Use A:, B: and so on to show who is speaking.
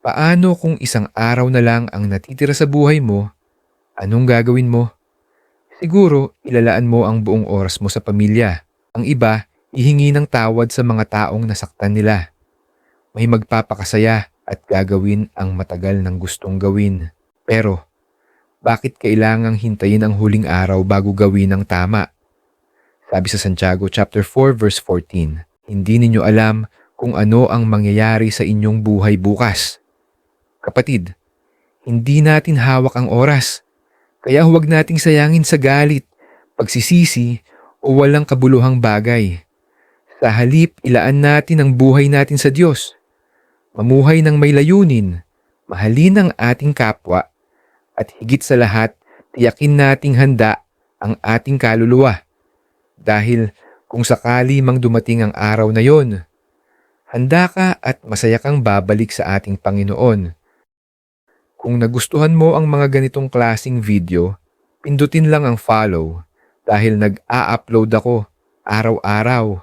A: Paano kung isang araw na lang ang natitira sa buhay mo? Anong gagawin mo? Siguro, ilalaan mo ang buong oras mo sa pamilya. Ang iba, hihingi ng tawad sa mga taong nasaktan nila. May magpapakasaya at gagawin ang matagal ng gustong gawin. Pero, bakit kailangang hintayin ang huling araw bago gawin ang tama? Sabi sa Santiago chapter 4 verse 14, hindi ninyo alam kung ano ang mangyayari sa inyong buhay bukas. Kapatid, hindi natin hawak ang oras. Kaya huwag nating sayangin sa galit, pagsisisi o walang kabuluhang bagay. Sa halip, ilaan natin ang buhay natin sa Diyos. Mamuhay ng may layunin, mahalin ang ating kapwa, at higit sa lahat, tiyakin nating handa ang ating kaluluwa. Dahil kung sakali mang dumating ang araw na yon, handa ka at masaya kang babalik sa ating Panginoon. Kung nagustuhan mo ang mga ganitong klasing video, pindutin lang ang follow dahil nag-a-upload ako araw-araw.